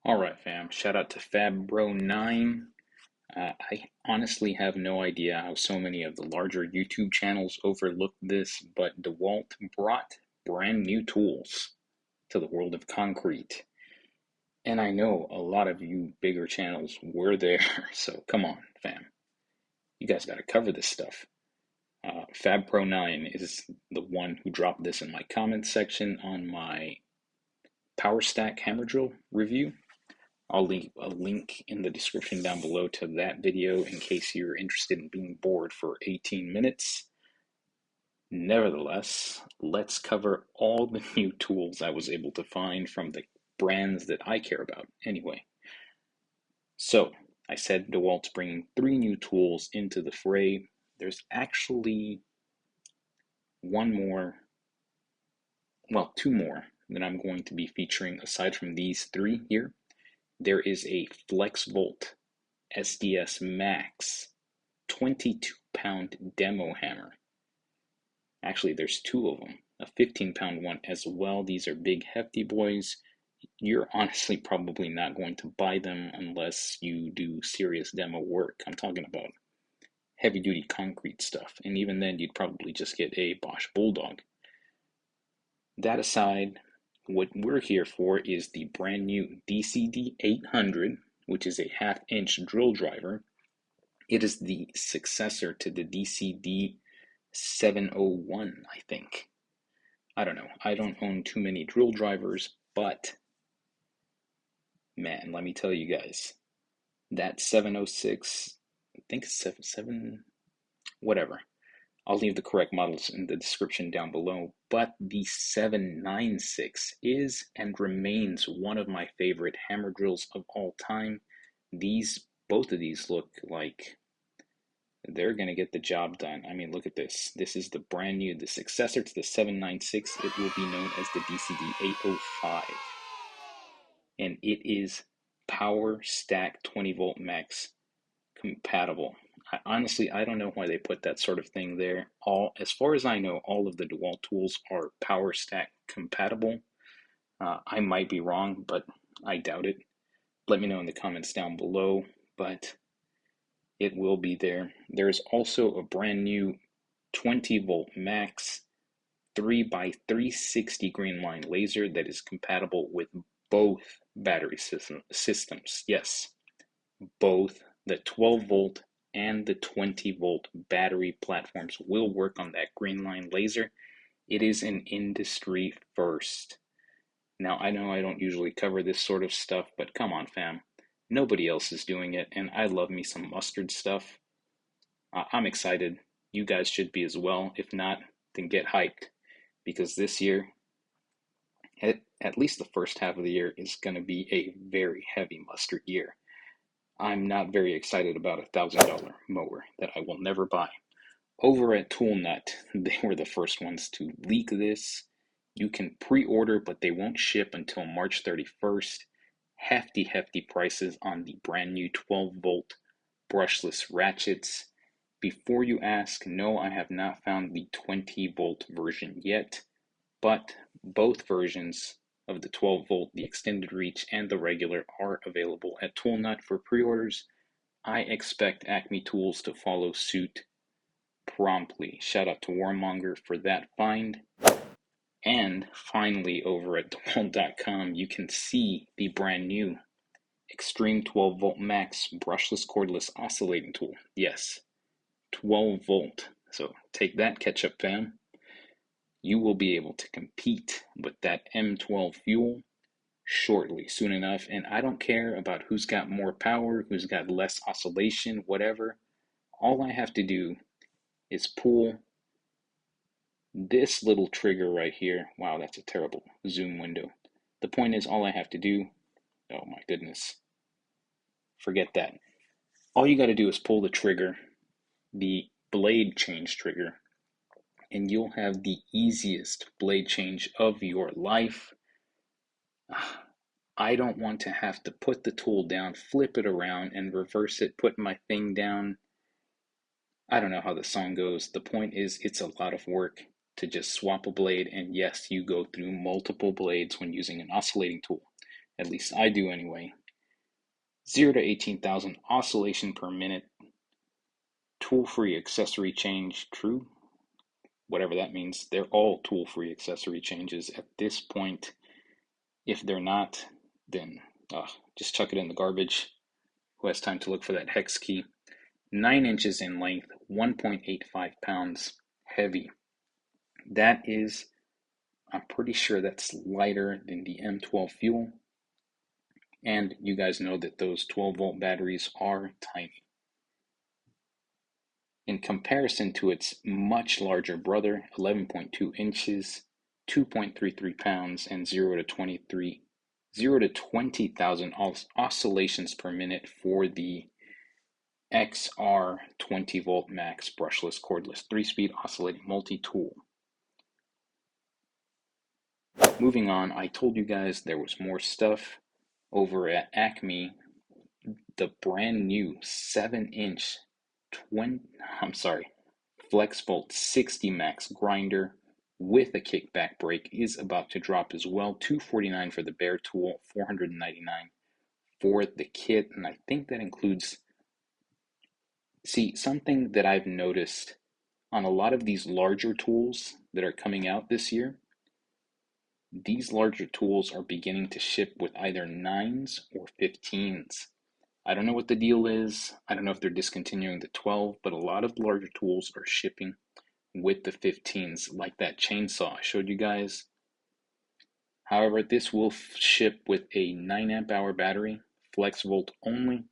Alright fam, shout out to FabBro9. I honestly have no idea how so many of the larger YouTube channels overlooked this, but DeWalt brought brand new tools to the world of concrete. And I know a lot of you bigger channels were there, so come on fam. You guys gotta cover this stuff. FabPro9 is the one who dropped this in my comments section on my Power Stack hammer drill review. I'll leave a link in the description down below to that video in case you're interested in being bored for 18 minutes. Nevertheless, let's cover all the new tools I was able to find from the brands that I care about anyway. So, I said DeWalt's bringing 3 new tools into the fray. There's actually two more that I'm going to be featuring aside from these 3 here. There is a FlexVolt SDS Max 22-pound demo hammer. Actually, there's 2 of them, a 15-pound one as well. These are big, hefty boys. You're honestly probably not going to buy them unless you do serious demo work. I'm talking about heavy-duty concrete stuff, and even then, you'd probably just get a Bosch Bulldog. That aside, what we're here for is the brand new DCD 800, which is a 1/2-inch drill driver. It is the successor to the DCD 701, I think. I don't know. I don't own too many drill drivers, but man, let me tell you guys, that 706, I think it's 77, whatever. I'll leave the correct models in the description down below, but the 796 is and remains one of my favorite hammer drills of all time. Both of these look like they're going to get the job done. I mean, look at this. This is the brand new, the successor to the 796. It will be known as the DCD 805. And it is Power Stack 20 volt max compatible. Honestly, I don't know why they put that sort of thing there. As far as I know, all of the DeWalt tools are Power Stack compatible. I might be wrong, but I doubt it. Let me know in the comments down below, but it will be there. There's also a brand new 20 volt max 3x360 green line laser that is compatible with both battery systems. Yes, both the 12 volt and the 20 volt battery platforms will work on that green line laser. It is an industry first. Now, I know I don't usually cover this sort of stuff, but come on fam, nobody else is doing it, and I love me some mustard stuff. I'm excited. You guys should be as well. If not, then get hyped, because this year, at least the first half of the year, is going to be a very heavy mustard year. I'm not very excited about a $1,000 mower that I will never buy. Over at ToolNut, they were the first ones to leak this. You can pre-order, but they won't ship until March 31st. Hefty prices on the brand new 12 volt brushless ratchets. Before you ask, no, I have not found the 20 volt version yet, but both versions of the 12 volt, the extended reach, and the regular are available at ToolNut for pre-orders. I expect Acme Tools to follow suit promptly. Shout out to Warmonger for that find. And finally, over at DeWalt.com, you can see the brand new Extreme 12 volt max brushless cordless oscillating tool. Yes, 12 volt. So take that, ketchup fam. You will be able to compete with that M12 fuel shortly, soon enough. And I don't care about who's got more power, who's got less oscillation, whatever. All I have to do is pull this little trigger right here. Wow, that's a terrible zoom window. The point is, all I have to do, oh my goodness, forget that. All you got to do is pull the trigger, the blade change trigger, and you'll have the easiest blade change of your life. I don't want to have to put the tool down, flip it around, and reverse it, put my thing down. I don't know how the song goes. The point is, it's a lot of work to just swap a blade, and yes, you go through multiple blades when using an oscillating tool. At least I do anyway. 0 to 18,000 oscillation per minute. Tool-free accessory change, true? Whatever that means. They're all tool-free accessory changes at this point. If they're not, then just chuck it in the garbage. Who has time to look for that hex key? 9 inches in length, 1.85 pounds, heavy. That is, I'm pretty sure that's lighter than the M12 fuel. And you guys know that those 12-volt batteries are tiny. In comparison to its much larger brother, 11.2 inches, 2.33 pounds, and 0 to 20,000 oscillations per minute for the XR 20 volt max brushless cordless 3-speed oscillating multi-tool. Moving on, I told you guys there was more stuff over at Acme. The brand new 7-inch FlexVolt 60 max grinder with a kickback brake is about to drop as well. $249 for the bare tool, $499 for the kit, and I think that includes, something that I've noticed on a lot of these larger tools that are coming out this year. These larger tools are beginning to ship with either 9s or 15s. I don't know what the deal is. I don't know if they're discontinuing the 12, but a lot of larger tools are shipping with the 15s, like that chainsaw I showed you guys. However, this will ship with a 9 amp hour battery, FlexVolt only,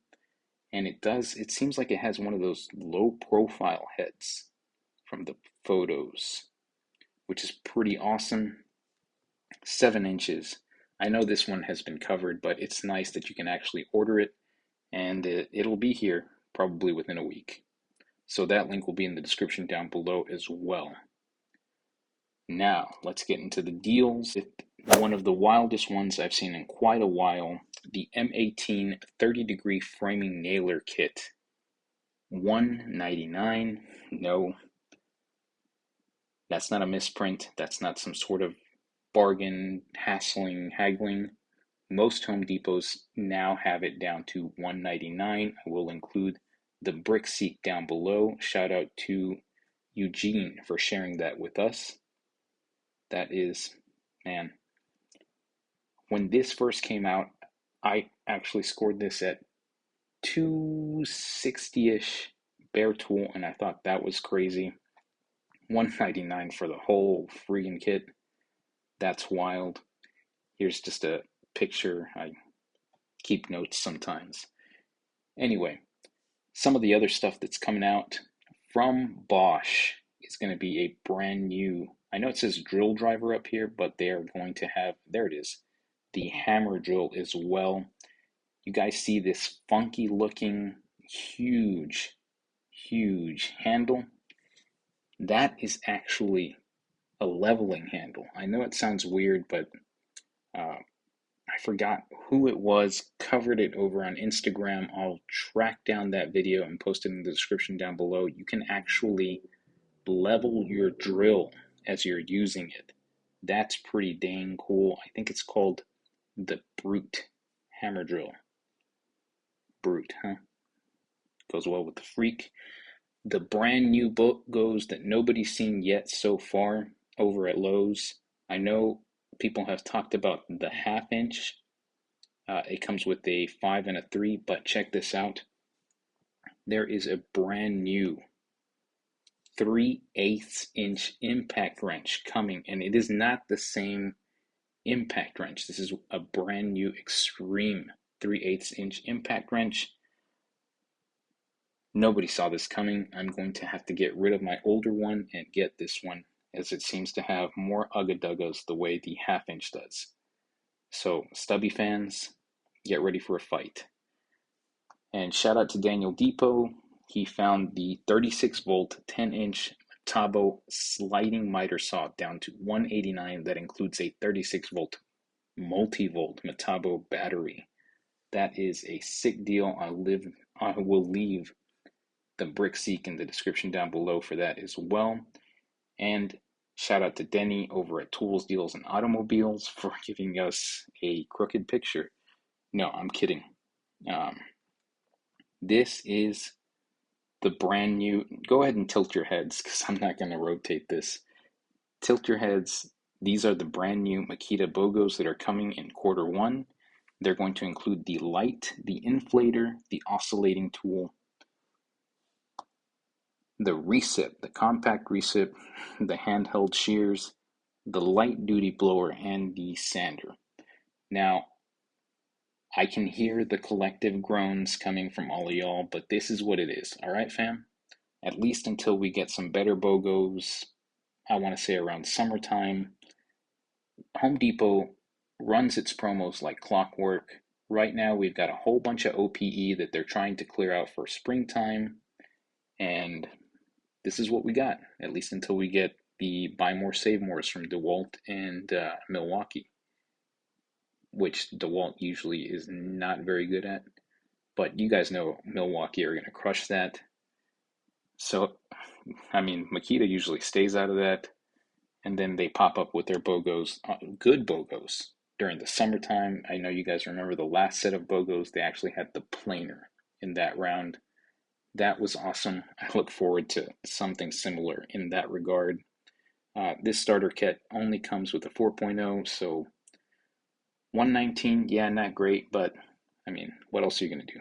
and it seems like it has one of those low profile heads from the photos, which is pretty awesome. 7 inches. I know this one has been covered, but it's nice that you can actually order it, and it'll be here probably within a week. So that link will be in the description down below as well. Now, let's get into the deals. One of the wildest ones I've seen in quite a while, the M18 30-degree framing nailer kit. $199. No, that's not a misprint. That's not some sort of bargain, haggling. Most Home Depots now have it down to $199. I will include the brick seat down below. Shout out to Eugene for sharing that with us. That is, man, when this first came out, I actually scored this at 260-ish bare tool, and I thought that was crazy. $199 for the whole freaking kit. That's wild. Here's just a picture. I keep notes sometimes. Anyway, some of the other stuff that's coming out from Bosch is going to be a brand new, I know it says drill driver up here, but they are going to have, there it is, the hammer drill as well. You guys see this funky looking huge handle? That is actually a leveling handle. I know it sounds weird, but I forgot who it was, covered it over on Instagram. I'll track down that video and post it in the description down below. You can actually level your drill as you're using it. That's pretty dang cool. I think it's called the Brute hammer drill. Brute, huh? Goes well with the Freak. The brand new BOGOs that nobody's seen yet so far over at Lowe's. I know people have talked about the 1/2 inch. It comes with a 5 and a 3, but check this out. There is a brand new 3/8 inch impact wrench coming, and it is not the same impact wrench. This is a brand new extreme 3/8 inch impact wrench. Nobody saw this coming. I'm going to have to get rid of my older one and get this one, as it seems to have more ugga-duggas the way the 1/2 inch does. So, stubby fans, get ready for a fight. And shout out to Daniel Depot. He found the 36 volt 10 inch Metabo sliding miter saw down to $189. That includes a 36 volt multi-volt Metabo battery. That is a sick deal. I will leave the brick seek in the description down below for that as well. And shout out to Denny over at Tools, Deals, and Automobiles for giving us a crooked picture. No, I'm kidding. Um, this is the brand new. Go ahead and tilt your heads because I'm not going to rotate this. Tilt your heads. These are the brand new Makita BOGOs that are coming in Q1. They're going to include the light, the inflator, the oscillating tool, the recip, the compact recip, the handheld shears, the light duty blower, and the sander. Now, I can hear the collective groans coming from all of y'all, but this is what it is. All right, fam? At least until we get some better BOGOs, I want to say around summertime. Home Depot runs its promos like clockwork. Right now, we've got a whole bunch of OPE that they're trying to clear out for springtime, and this is what we got, at least until we get the Buy More, Save Mores from DeWalt and Milwaukee, which DeWalt usually is not very good at. But you guys know Milwaukee are going to crush that. So, I mean, Makita usually stays out of that, and then they pop up with their BOGOs, good BOGOs, during the summertime. I know you guys remember the last set of BOGOs, they actually had the planer in that round. That was awesome. I look forward to something similar in that regard. This starter kit only comes with a 4.0, so 119, yeah, not great, but I mean, what else are you going to do?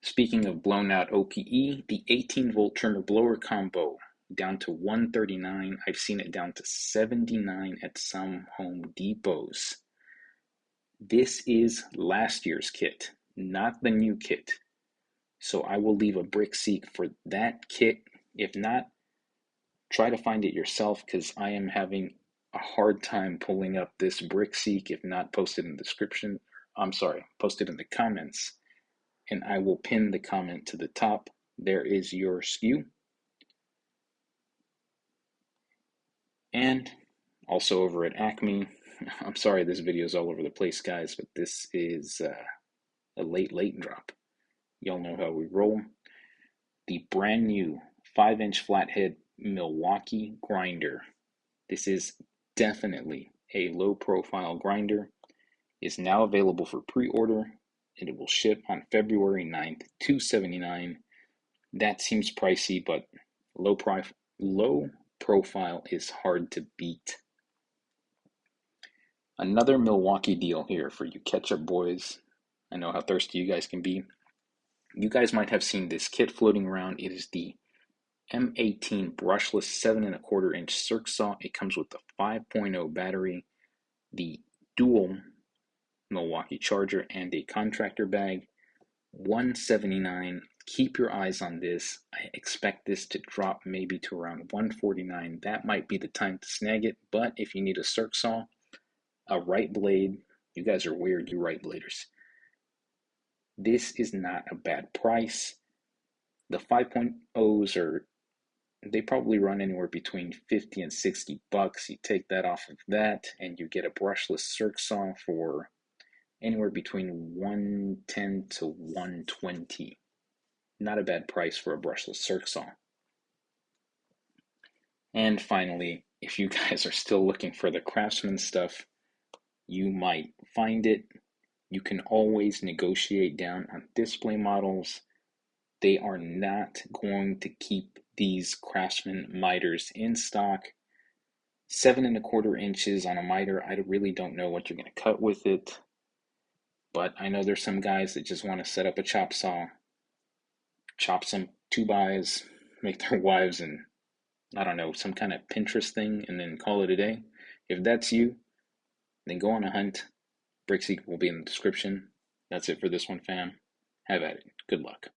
Speaking of blown out OPE, the 18 volt trimmer blower combo down to 139. I've seen it down to 79 at some Home Depots. This is last year's kit, not the new kit. So I will leave a brick seek for that kit. If not, try to find it yourself because I am having a hard time pulling up this brick seek. If not, post it in the description. I'm sorry, post it in the comments, and I will pin the comment to the top. There is your SKU. And also over at Acme, I'm sorry this video is all over the place, guys, but this is a late drop. Y'all know how we roll. The brand new 5-inch flathead Milwaukee grinder. This is definitely a low profile grinder. Is now available for pre-order and it will ship on February 9th, $279. That seems pricey, but low profile is hard to beat. Another Milwaukee deal here for you ketchup boys. I know how thirsty you guys can be. You guys might have seen this kit floating around. It is the M18 brushless 7¼ inch circ saw. It comes with the 5.0 battery, the dual Milwaukee charger, and a contractor bag. $179. Keep your eyes on this. I expect this to drop maybe to around $149. That might be the time to snag it, but if you need a circ saw, a right blade, you guys are weird, you right bladers. This is not a bad price. The 5.0s are, they probably run anywhere between 50 and 60 bucks. You take that off of that and you get a brushless circ saw for anywhere between 110 to 120. Not a bad price for a brushless circ saw. And finally, if you guys are still looking for the Craftsman stuff, you might find it. You can always negotiate down on display models. They are not going to keep these Craftsman miters in stock. 7¼ inches on a miter, I really don't know what you're going to cut with it. But I know there's some guys that just want to set up a chop saw, chop some 2x, make their wives and I don't know, some kind of Pinterest thing and then call it a day. If that's you, then go on a hunt. Brickseek will be in the description. That's it for this one, fam. Have at it. Good luck.